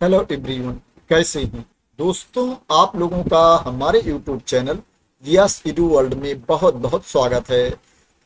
Hello everyone, कैसे हैं दोस्तों। आप लोगों का हमारे यूट्यूब चैनल यस इडू वर्ल्ड में बहुत बहुत स्वागत है।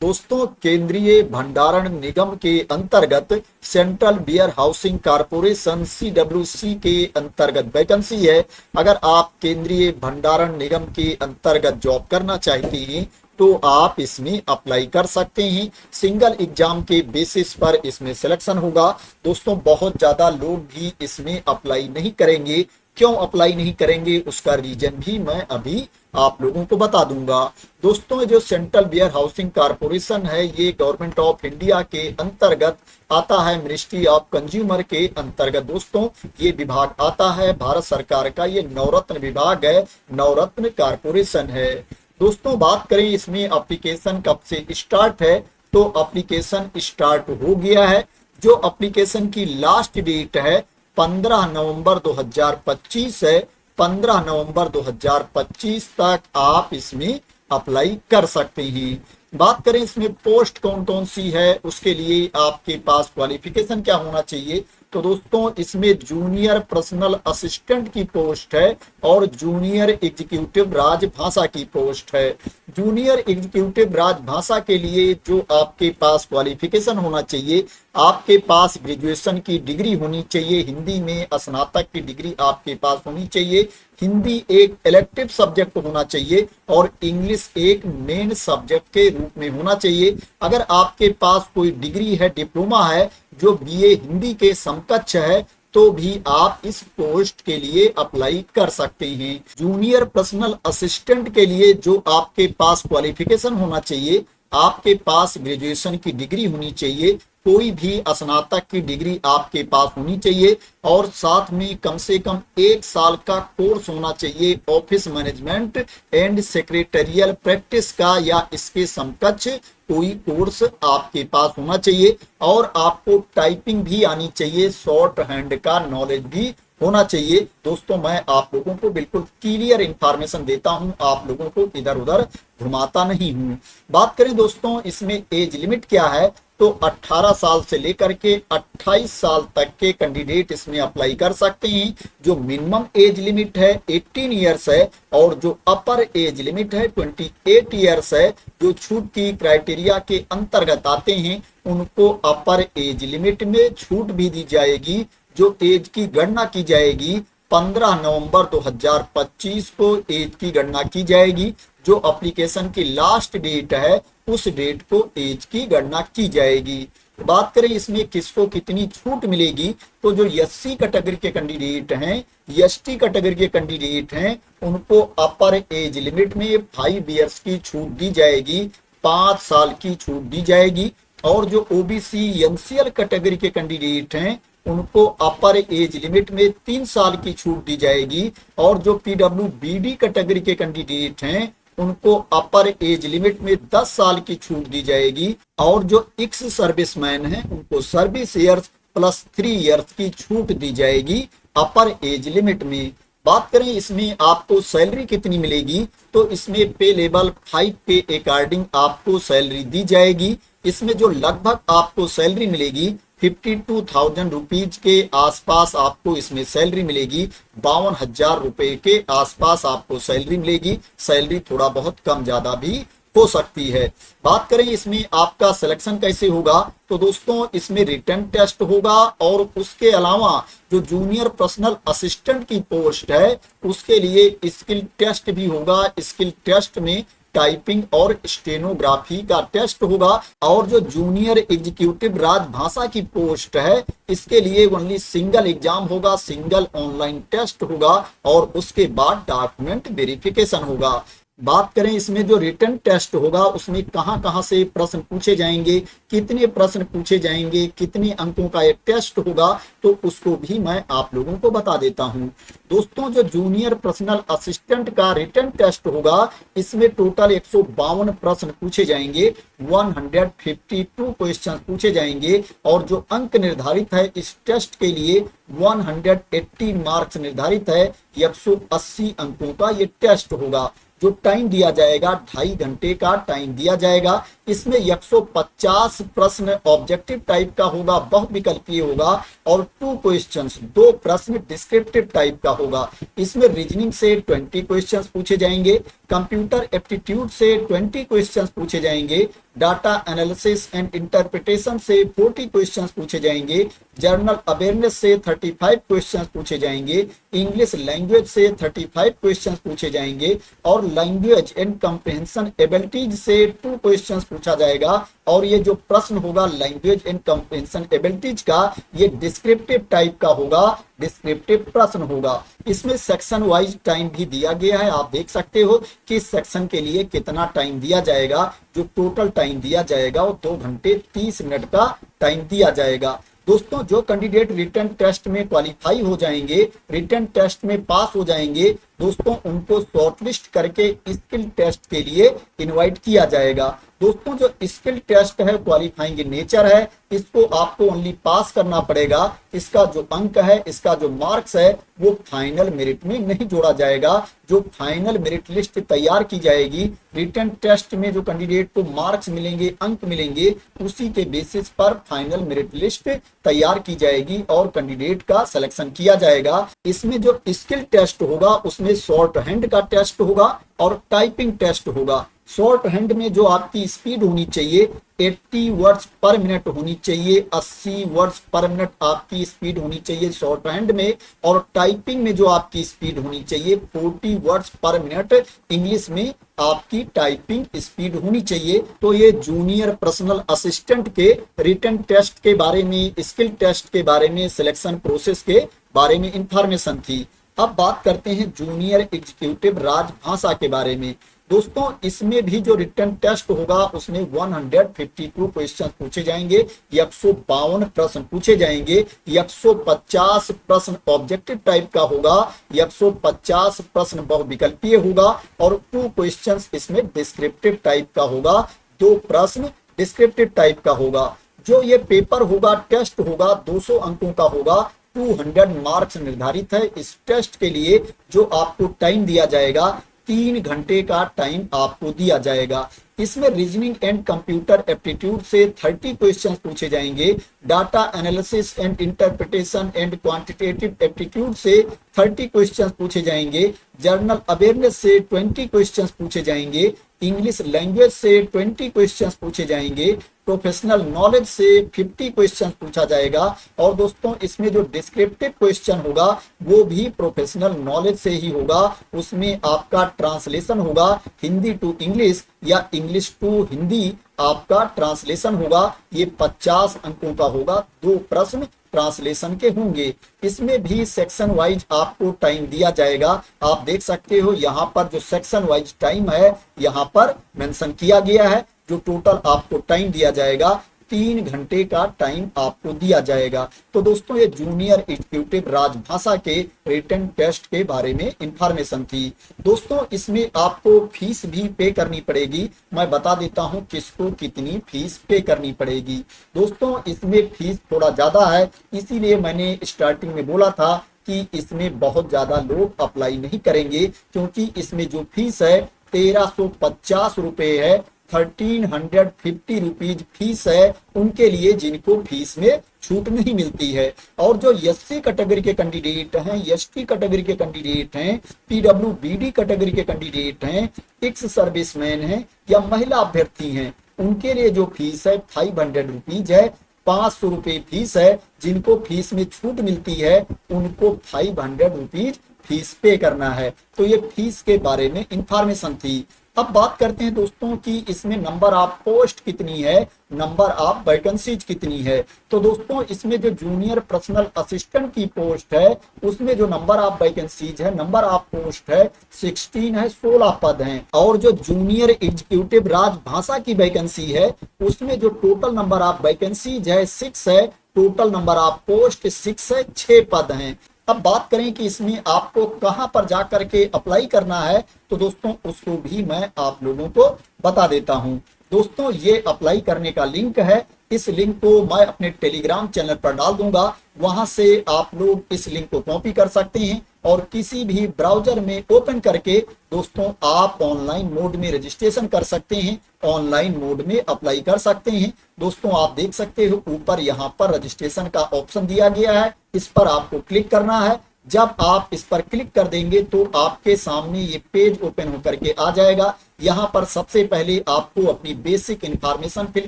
दोस्तों, केंद्रीय भंडारण निगम के अंतर्गत central warehousing corporation CWC के अंतर्गत वैकेंसी है। अगर आप केंद्रीय भंडारण निगम के अंतर्गत जॉब करना चाहते हैं तो आप इसमें अप्लाई कर सकते हैं। सिंगल एग्जाम के बेसिस पर इसमें सिलेक्शन होगा। दोस्तों, बहुत ज़्यादा लोग भी इसमें अप्लाई नहीं करेंगे। क्यों अप्लाई नहीं करेंगे उसका रीजन भी मैं अभी आप लोगों को बता दूंगा। दोस्तों, जो सेंट्रल बियर हाउसिंग कारपोरेशन है ये गवर्नमेंट ऑफ इंडिया के अंतर्गत आता है, मिनिस्ट्री ऑफ कंज्यूमर के अंतर्गत। दोस्तों, ये विभाग आता है भारत सरकार का, ये नवरत्न विभाग है, नवरत्न कारपोरेशन है। दोस्तों, बात करें इसमें एप्लीकेशन कब से स्टार्ट है तो एप्लीकेशन स्टार्ट हो गया है। जो एप्लीकेशन की लास्ट डेट है 15 नवंबर 2025 है। 15 नवंबर 2025 तक आप इसमें अप्लाई कर सकते हैं। बात करें इसमें पोस्ट कौन कौन सी है, उसके लिए आपके पास क्वालिफिकेशन क्या होना चाहिए। तो दोस्तों, इसमें जूनियर पर्सनल असिस्टेंट की पोस्ट है और जूनियर एग्जीक्यूटिव राजभाषा की पोस्ट है। जूनियर एग्जीक्यूटिव राजभाषा के लिए जो आपके पास क्वालिफिकेशन होना चाहिए, आपके पास ग्रेजुएशन की डिग्री होनी चाहिए, हिंदी में स्नातक की डिग्री आपके पास होनी चाहिए, हिंदी एक इलेक्टिव सब्जेक्ट होना चाहिए और इंग्लिश एक मेन सब्जेक्ट के रूप में होना चाहिए। अगर आपके पास कोई डिग्री है, डिप्लोमा है जो बीए हिंदी के समकक्ष है, तो भी आप इस पोस्ट के लिए अप्लाई कर सकते हैं। जूनियर पर्सनल असिस्टेंट के लिए जो आपके पास क्वालिफिकेशन होना चाहिए, आपके पास ग्रेजुएशन की डिग्री होनी चाहिए, कोई भी स्नातक की डिग्री आपके पास होनी चाहिए और साथ में कम से कम 1 साल का कोर्स होना चाहिए office management and secretarial practice का या इसके समकक्ष कोई कोर्स आपके पास होना चाहिए और आपको टाइपिंग भी आनी चाहिए, शॉर्ट हैंड का नॉलेज भी होना चाहिए। दोस्तों, मैं आप लोगों को बिल्कुल क्लियर इंफॉर्मेशन देता हूं, आप लोगों को इधर उधर घुमाता नहीं हूं। बात करें दोस्तों इसमें एज लिमिट क्या है, तो 18 साल से लेकर के 28 साल तक के कैंडिडेट इसमें अप्लाई कर सकते हैं। जो मिनिमम एज लिमिट है 18 ईयर्स है और जो अपर एज लिमिट है 28 ईयर्स है। जो छूट की क्राइटेरिया के अंतर्गत आते हैं उनको अपर एज लिमिट में छूट भी दी जाएगी। जो एज की गणना की जाएगी 15 नवंबर 2025 को एज की गणना की जाएगी। जो एप्लीकेशन की लास्ट डेट है उस डेट को एज की गणना की जाएगी। बात करें इसमें किसको कितनी छूट मिलेगी, तो जो एससी कैटेगरी के कैंडिडेट हैं, एसटी कैटेगरी के कैंडिडेट हैं, उनको अपर एज लिमिट में 5 इयर्स की छूट दी जाएगी, 5 साल की छूट दी जाएगी। और जो ओबीसी एनसीएल कैटेगरी के कैंडिडेट हैं उनको अपर एज लिमिट में 3 साल की छूट दी जाएगी और जो पीडब्ल्यूबीडी कैटेगरी के कैंडिडेट हैं उनको अपर एज लिमिट में 10 साल की छूट दी जाएगी और जो एक्स सर्विसमैन हैं उनको सर्विस ईयर्स प्लस 3 इयर्स की छूट दी जाएगी अपर एज लिमिट में। बात करें इसमें आपको सैलरी कितनी मिलेगी, तो इसमें पे लेवल 5 के अकॉर्डिंग आपको सैलरी दी जाएगी। इसमें जो लगभग आपको सैलरी मिलेगी 52,000 रुपीज के आसपास आपको इसमें सैलरी मिलेगी। 52,000 रुपए के आसपास आपको सैलरी मिलेगी। सैलरी थोड़ा बहुत कम ज्यादा भी हो सकती है। बात करें इसमें आपका सिलेक्शन कैसे होगा, तो दोस्तों इसमें रिटन टेस्ट होगा और उसके अलावा जो जूनियर पर्सनल असिस्टेंट की पोस्ट है उसके लिए स्किल टेस्ट भी होगा। स्किल टेस्ट में टाइपिंग और स्टेनोग्राफी का टेस्ट होगा और जो जूनियर एग्जीक्यूटिव राजभाषा की पोस्ट है इसके लिए ओनली सिंगल एग्जाम होगा, सिंगल ऑनलाइन टेस्ट होगा और उसके बाद डॉक्यूमेंट वेरिफिकेशन होगा। बात करें इसमें जो रिटन टेस्ट होगा उसमें कहां कहां से प्रश्न पूछे जाएंगे, कितने प्रश्न पूछे जाएंगे, कितने अंकों का ये टेस्ट होगा, तो उसको भी मैं आप लोगों को बता देता हूं। दोस्तों, जो जूनियर पर्सनल असिस्टेंट का रिटन टेस्ट होगा इसमें टोटल 152 प्रश्न पूछे जाएंगे, 152 क्वेश्चन पूछे जाएंगे और जो अंक निर्धारित है इस टेस्ट के लिए 180 मार्क्स निर्धारित है। 180 अंकों का ये टेस्ट होगा। जो टाइम दिया जाएगा 2.5 घंटे का टाइम दिया जाएगा। इसमें 150 प्रश्न ऑब्जेक्टिव टाइप का होगा, बहुविकल्पीय होगा, और 2 क्वेश्चंस, 2 प्रश्न डिस्क्रिप्टिव टाइप का होगा। इसमें रीजनिंग से 20 क्वेश्चंस पूछे जाएंगे, कंप्यूटर एप्टीट्यूड से 20 क्वेश्चंस पूछे जाएंगे, डाटा एनालिसिस एंड इंटरप्रिटेशन से 40 क्वेश्चंस पूछे जाएंगे, जर्नल अवेयरनेस से 35 क्वेश्चंस पूछे जाएंगे, इंग्लिश लैंग्वेज से 35 क्वेश्चंस पूछे जाएंगे, और लैंग्वेज एंड कॉम्प्रिहेंशन एबिलिटीज से 2 क्वेश्चंस पूछा जाएगा। और ये जो प्रश्न होगा लैंग्वेज एंड कॉम्प्रिहेंशन एबिलिटीज का, ये डिस्क्रिप्टिव टाइप का होगा, डिस्क्रिप्टिव प्रश्न होगा। इसमें सेक्शन वाइज टाइम भी दिया गया है, आप देख सकते हो कि सेक्शन के लिए कितना टाइम दिया जाएगा। जो टोटल टाइम दिया जाएगा वो 2 घंटे 30 मिनट का टाइम दिया जाएगा। दोस्तों, जो कैंडिडेट रिटन टेस्ट में क्वालिफाई हो जाएंगे, रिटन टेस्ट में पास हो जाएंगे, दोस्तों उनको शॉर्टलिस्ट करके स्किल टेस्ट के लिए इनवाइट किया जाएगा। दोस्तों, जो स्किल टेस्ट है क्वालिफाइंग नेचर है, इसको आपको ओनली पास करना पड़ेगा। इसका जो अंक है, इसका जो मार्क्स है, वो फाइनल मेरिट में नहीं जोड़ा जाएगा। जो फाइनल मेरिट लिस्ट तैयार की जाएगी, रिटन टेस्ट में जो कैंडिडेट को मार्क्स मिलेंगे, अंक मिलेंगे, उसी के बेसिस पर फाइनल मेरिट लिस्ट तैयार की जाएगी और कैंडिडेट का सिलेक्शन किया जाएगा। इसमें जो स्किल टेस्ट होगा उसमें शॉर्ट हैंड का टेस्ट होगा और टाइपिंग टेस्ट होगा। शॉर्ट हैंड में जो आपकी स्पीड होनी चाहिए 80 वर्ड्स पर मिनट होनी चाहिए, 80 वर्ड्स पर मिनट आपकी स्पीड होनी चाहिए शॉर्ट हैंड में, और टाइपिंग में जो आपकी स्पीड होनी चाहिए 40 वर्ड्स पर मिनट इंग्लिश में आपकी टाइपिंग स्पीड होनी चाहिए। तो ये जूनियर पर्सनल असिस्टेंट के रिटन टेस्ट के बारे में, स्किल टेस्ट के बारे में, सिलेक्शन प्रोसेस के बारे में इंफॉर्मेशन थी। अब बात करते हैं जूनियर एग्जीक्यूटिव राजभाषा के बारे में। दोस्तों, इसमें भी जो रिटन टेस्ट होगा उसमें 152 क्वेश्चन पूछे जाएंगे, 152 प्रश्न पूछे जाएंगे, 150 प्रश्न ऑब्जेक्टिव टाइप का होगा, 150 प्रश्न बहुविकल्पीय होगा, और 2 क्वेश्चंस इसमें डिस्क्रिप्टिव टाइप का होगा, 2 प्रश्न डिस्क्रिप्टिव टाइप का होगा। जो ये पेपर होगा, टेस्ट होगा, 200 अंकों का होगा, 200 मार्क्स निर्धारित है। इस टेस्ट के लिए जो आपको टाइम दिया जाएगा 3 घंटे का टाइम आपको दिया जाएगा। इसमें रीजनिंग एंड कंप्यूटर एप्टीट्यूड से 30 क्वेश्चंस पूछे जाएंगे, data analysis and interpretation and quantitative aptitude से 30 क्वेश्चंस पूछे जाएंगे, जर्नल अवेयरनेस से 20 क्वेश्चंस पूछे जाएंगे, इंग्लिश लैंग्वेज से 20 क्वेश्चंस पूछे जाएंगे, प्रोफेशनल नॉलेज से 50 क्वेश्चन पूछा जाएगा। और दोस्तों, इसमें जो डिस्क्रिप्टिव क्वेश्चन होगा वो भी प्रोफेशनल नॉलेज से ही होगा। उसमें आपका ट्रांसलेशन होगा, हिंदी टू इंग्लिश या इंग्लिश टू हिंदी आपका ट्रांसलेशन होगा। ये 50 अंकों का होगा, 2 प्रश्न ट्रांसलेशन के होंगे। इसमें भी सेक्शन वाइज आपको टाइम दिया जाएगा। आप देख सकते हो यहाँ पर जो सेक्शन वाइज टाइम है यहाँ पर मेंशन किया गया है। जो टोटल आपको टाइम दिया जाएगा 3 घंटे का टाइम आपको दिया जाएगा। तो दोस्तों, ये जूनियर एग्जीक्यूटिव राजभाषा के रिटन टेस्ट के बारे में इंफॉर्मेशन थी। दोस्तों, इसमें आपको फीस भी पे करनी पड़ेगी। मैं बता देता हूं किसको कितनी फीस पे करनी पड़ेगी। दोस्तों, इसमें फीस थोड़ा ज्यादा है, इसीलिए मैंने स्टार्टिंग में बोला था कि इसमें बहुत ज्यादा लोग अप्लाई नहीं करेंगे, क्योंकि इसमें जो फीस है 1350 रुपए है। 1350 रुपीज फीस है उनके लिए जिनको फीस में छूट नहीं मिलती है। और जो एससी कैटेगरी के कैंडिडेट हैं, एसटी कैटेगरी के कैंडिडेट हैं, पीडब्ल्यूबीडी कैटेगरी के कैंडिडेट हैं, एक्स सर्विसमैन हैं या महिला अभ्यर्थी हैं, उनके लिए जो फीस है 500 रुपीज है। 500 रुपये फीस है। जिनको फीस में छूट मिलती है उनको 500 रुपीज फीस पे करना है। तो ये फीस के बारे में इंफॉर्मेशन थी। अब बात करते हैं दोस्तों कि इसमें नंबर ऑफ पोस्ट कितनी है, नंबर ऑफ वैकेंसीज कितनी है। तो दोस्तों, इसमें जो जूनियर पर्सनल असिस्टेंट की पोस्ट है उसमें जो नंबर ऑफ वैकेंसीज है, नंबर ऑफ पोस्ट है 16 है, 16 पद हैं। और जो जूनियर एग्जीक्यूटिव राजभाषा की वैकेंसी है उसमें जो टोटल नंबर ऑफ वैकेंसीज है 6 है, टोटल नंबर ऑफ पोस्ट 6 है, 6 पद हैं। अब बात करें कि इसमें आपको कहां पर जाकर के अप्लाई करना है, तो दोस्तों उसको भी मैं आप लोगों को बता देता हूं। दोस्तों, ये अप्लाई करने का लिंक है, इस लिंक को मैं अपने टेलीग्राम चैनल पर डाल दूंगा, वहां से आप लोग इस लिंक को कॉपी कर सकते हैं और किसी भी ब्राउजर में ओपन करके दोस्तों आप ऑनलाइन मोड में रजिस्ट्रेशन कर सकते हैं, ऑनलाइन मोड में अप्लाई कर सकते हैं। दोस्तों आप देख सकते हो ऊपर यहाँ पर रजिस्ट्रेशन का ऑप्शन दिया गया है, इस पर आपको क्लिक करना है। जब आप इस पर क्लिक कर देंगे तो आपके सामने ये पेज ओपन होकर के आ जाएगा। यहाँ पर सबसे पहले आपको अपनी बेसिक इंफॉर्मेशन फिल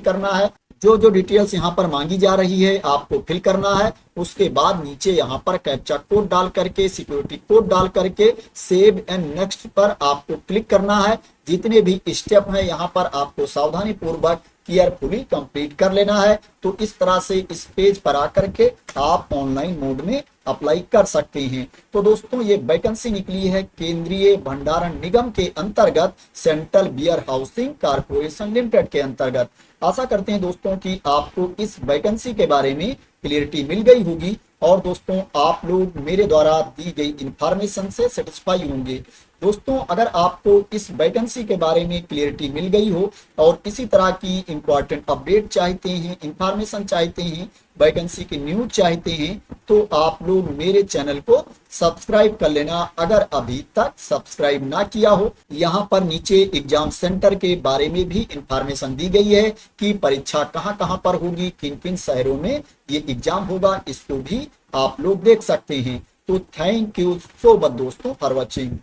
करना है, जो जो डिटेल्स यहाँ पर मांगी जा रही है आपको फिल करना है। उसके बाद नीचे यहाँ पर कैप्चा कोड डाल करके, सिक्योरिटी कोड डाल करके सेव एंड नेक्स्ट पर आपको क्लिक करना है। जितने भी स्टेप हैं यहाँ पर आपको सावधानी पूर्वक केयरफुली कंप्लीट कर लेना है। तो इस तरह से इस पेज पर आकर के आप ऑनलाइन मोड में अप्लाई कर सकते हैं। तो दोस्तों ये वैकेंसी निकली है केंद्रीय भंडारण निगम के अंतर्गत, central warehousing corporation limited के अंतर्गत। आशा करते हैं दोस्तों कि आपको इस वैकेंसी के बारे में क्लियरिटी मिल गई होगी और दोस्तों आप लोग मेरे द्वारा दी गई इंफॉर्मेशन से सेटिस्फाई होंगे। दोस्तों अगर आपको इस वैकेंसी के बारे में क्लियरिटी मिल गई हो और इसी तरह की इंपॉर्टेंट अपडेट चाहते हैं, इंफॉर्मेशन चाहते हैं, वैकेंसी की न्यूज चाहते हैं, तो आप लोग मेरे चैनल को सब्सक्राइब कर लेना अगर अभी तक सब्सक्राइब ना किया हो। यहाँ पर नीचे एग्जाम सेंटर के बारे में भी इंफॉर्मेशन दी गई है कि परीक्षा कहाँ कहाँ पर होगी, किन किन शहरों में ये एग्जाम होगा, इसको भी आप लोग देख सकते हैं। तो थैंक यू सो मच दोस्तों फॉर वॉचिंग।